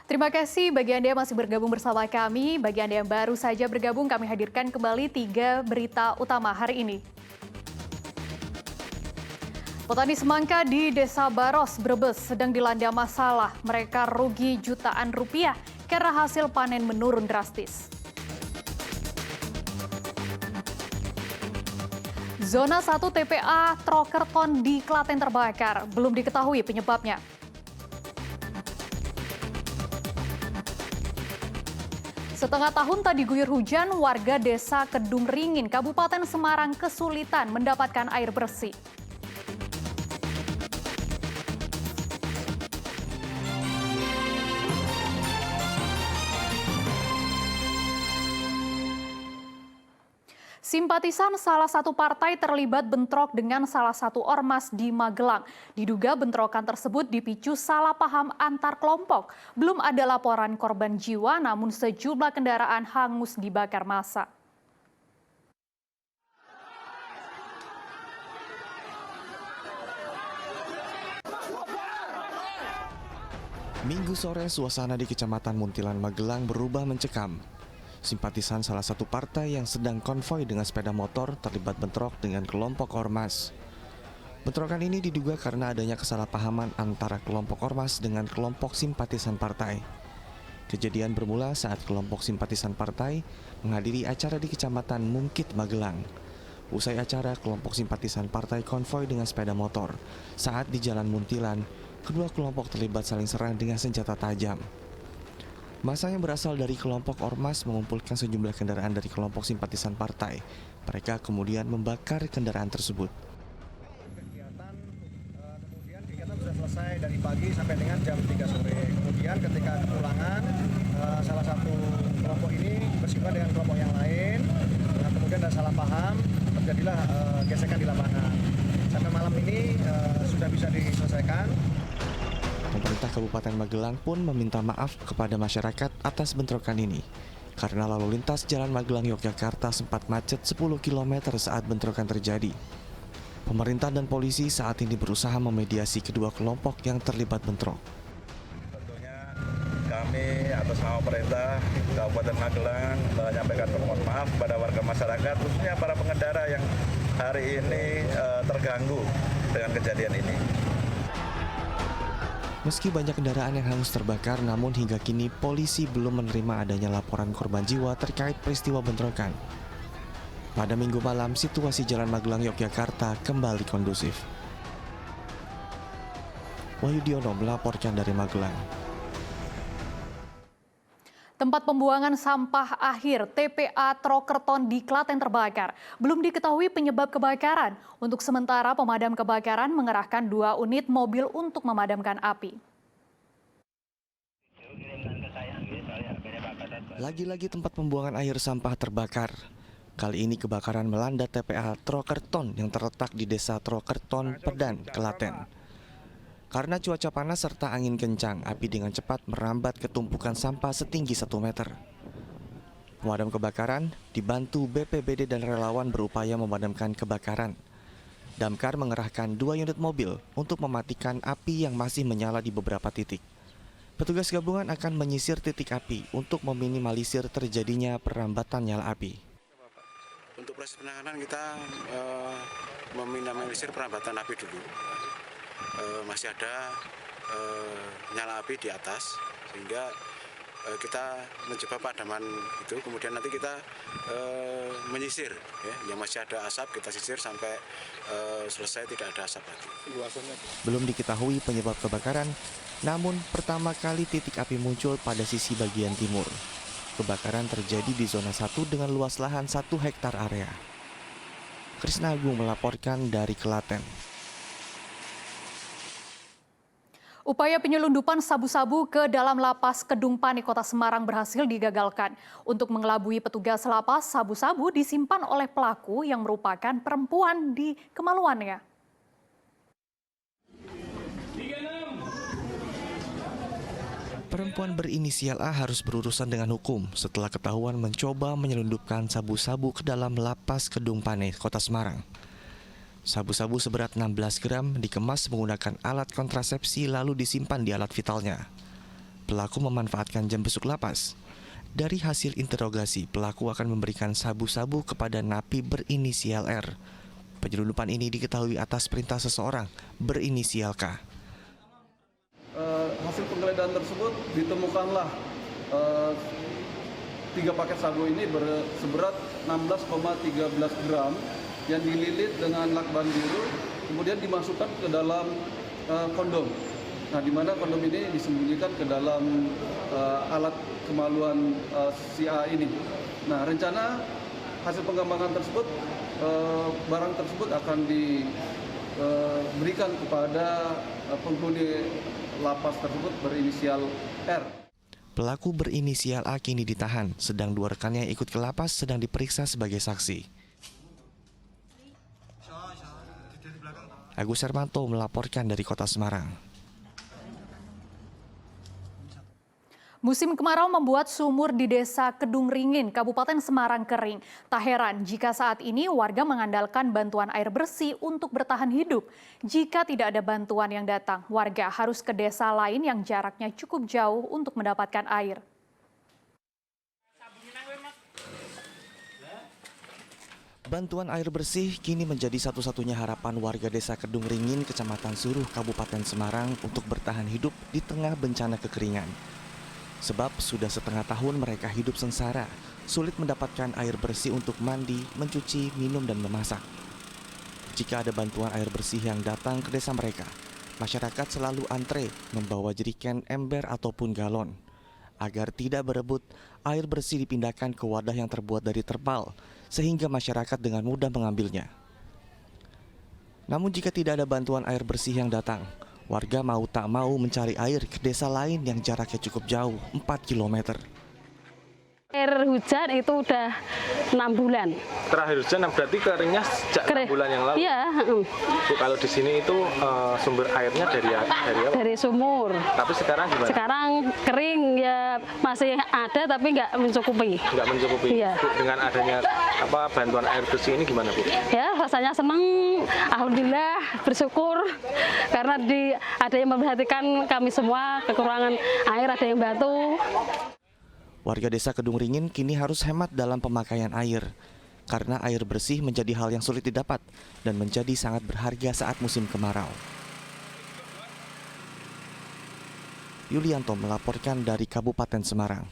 Terima kasih bagi Anda yang masih bergabung bersama kami. Bagi Anda yang baru saja bergabung, kami hadirkan kembali 3 berita utama hari ini. Petani semangka di Desa Baros, Brebes sedang dilanda masalah. Mereka rugi jutaan rupiah karena hasil panen menurun drastis. Zona 1 TPA Trokerton di Klaten terbakar. Belum diketahui penyebabnya. Setengah tahun tak diguyur hujan, warga Desa Kedung Ringin, Kabupaten Semarang kesulitan mendapatkan air bersih. Simpatisan salah satu partai terlibat bentrok dengan salah satu ormas di Magelang. Diduga bentrokan tersebut dipicu salah paham antar kelompok. Belum ada laporan korban jiwa, namun sejumlah kendaraan hangus dibakar massa. Minggu sore, suasana di Kecamatan Muntilan, Magelang berubah mencekam. Simpatisan salah satu partai yang sedang konvoi dengan sepeda motor terlibat bentrok dengan kelompok ormas. Bentrokan ini diduga karena adanya kesalahpahaman antara kelompok ormas dengan kelompok simpatisan partai. Kejadian bermula saat kelompok simpatisan partai menghadiri acara di Kecamatan Mungkit, Magelang. Usai acara, kelompok simpatisan partai konvoi dengan sepeda motor. Saat di Jalan Muntilan, kedua kelompok terlibat saling serang dengan senjata tajam. Massa yang berasal dari kelompok ormas mengumpulkan sejumlah kendaraan dari kelompok simpatisan partai. Mereka kemudian membakar kendaraan tersebut. Kegiatan sudah selesai dari pagi sampai dengan jam 3 sore. Kemudian ketika kepulangan, salah satu kelompok ini bersifat dengan kelompok yang lain. Kemudian ada salah paham, terjadilah gesekan di lapangan. Sampai malam ini sudah bisa diselesaikan. Pemerintah Kabupaten Magelang pun meminta maaf kepada masyarakat atas bentrokan ini. Karena lalu lintas Jalan Magelang Yogyakarta sempat macet 10 km saat bentrokan terjadi. Pemerintah dan polisi saat ini berusaha memediasi kedua kelompok yang terlibat bentrok. Tentunya kami atas nama pemerintah Kabupaten Magelang menyampaikan permohonan maaf kepada warga masyarakat, khususnya para pengendara yang hari ini terganggu dengan kejadian ini. Meski banyak kendaraan yang hangus terbakar, namun hingga kini polisi belum menerima adanya laporan korban jiwa terkait peristiwa bentrokan. Pada Minggu malam, situasi Jalan Magelang Yogyakarta kembali kondusif. Wahyu Diono melaporkan dari Magelang. Tempat pembuangan sampah akhir TPA Trokerton di Klaten terbakar. Belum diketahui penyebab kebakaran. Untuk sementara, pemadam kebakaran mengerahkan 2 unit mobil untuk memadamkan api. Lagi-lagi tempat pembuangan akhir sampah terbakar. Kali ini kebakaran melanda TPA Trokerton yang terletak di Desa Trokerton, Pedan, Klaten. Karena cuaca panas serta angin kencang, api dengan cepat merambat ke tumpukan sampah setinggi 1 meter. Pemadam kebakaran dibantu BPBD dan relawan berupaya memadamkan kebakaran. Damkar mengerahkan 2 unit mobil untuk mematikan api yang masih menyala di beberapa titik. Petugas gabungan akan menyisir titik api untuk meminimalisir terjadinya perambatan nyala api. Untuk proses penanganan kita meminimalisir perambatan api dulu. Masih ada nyala api di atas sehingga kita mencoba padaman itu, kemudian nanti kita menyisir ya, yang masih ada asap kita sisir sampai selesai tidak ada asap lagi. Belum diketahui penyebab kebakaran, namun pertama kali titik api muncul pada sisi bagian timur. Kebakaran terjadi di zona 1 dengan luas lahan 1 hektar area. Krisna Agung melaporkan dari Klaten. Upaya penyelundupan sabu-sabu ke dalam lapas Kedung Pani, Kota Semarang berhasil digagalkan. Untuk mengelabui petugas lapas, sabu-sabu disimpan oleh pelaku yang merupakan perempuan di kemaluannya. Perempuan berinisial A harus berurusan dengan hukum setelah ketahuan mencoba menyelundupkan sabu-sabu ke dalam lapas Kedung Pani, Kota Semarang. Sabu-sabu seberat 16 gram dikemas menggunakan alat kontrasepsi lalu disimpan di alat vitalnya. pelaku memanfaatkan jam besuk lapas. Dari hasil interogasi, pelaku akan memberikan sabu-sabu kepada napi berinisial R. Penyelundupan ini diketahui atas perintah seseorang berinisial K. Hasil penggeledahan tersebut ditemukanlah 3 paket sabu ini seberat 16,13 gram yang dililit dengan lakban biru, kemudian dimasukkan ke dalam kondom. Nah, di mana kondom ini disembunyikan ke dalam alat kemaluan si A ini. Nah, rencana hasil pengembangan tersebut, barang tersebut akan diberikan kepada penghuni lapas tersebut berinisial R. Pelaku berinisial A kini ditahan, sedang 2 rekannya yang ikut ke lapas sedang diperiksa sebagai saksi. Agus Hermanto melaporkan dari Kota Semarang. Musim kemarau membuat sumur di Desa Kedung Ringin, Kabupaten Semarang kering. Tak heran jika saat ini warga mengandalkan bantuan air bersih untuk bertahan hidup. Jika tidak ada bantuan yang datang, warga harus ke desa lain yang jaraknya cukup jauh untuk mendapatkan air. Bantuan air bersih kini menjadi satu-satunya harapan warga Desa Kedung Ringin, Kecamatan Suruh, Kabupaten Semarang untuk bertahan hidup di tengah bencana kekeringan. Sebab sudah setengah tahun mereka hidup sengsara, sulit mendapatkan air bersih untuk mandi, mencuci, minum, dan memasak. Jika ada bantuan air bersih yang datang ke desa mereka, masyarakat selalu antre membawa jeriken, ember, ataupun galon. Agar tidak berebut, air bersih dipindahkan ke wadah yang terbuat dari terpal, sehingga masyarakat dengan mudah mengambilnya. Namun jika tidak ada bantuan air bersih yang datang, warga mau tak mau mencari air ke desa lain yang jaraknya cukup jauh, 4 km. Air hujan itu udah 6 bulan. Terakhir hujan berarti keringnya sejak 6 bulan yang lalu? Iya. Bu, kalau di sini itu sumber airnya dari apa? Dari sumur. Tapi sekarang gimana? Sekarang kering ya, masih ada tapi nggak mencukupi. Nggak mencukupi. Iya. Bu, dengan adanya bantuan air bersih ini gimana, Bu? Ya, rasanya senang, alhamdulillah, bersyukur karena ada yang memperhatikan kami semua, kekurangan air ada yang bantu. Warga Desa Kedung Ringin kini harus hemat dalam pemakaian air, karena air bersih menjadi hal yang sulit didapat dan menjadi sangat berharga saat musim kemarau. Yulianto melaporkan dari Kabupaten Semarang.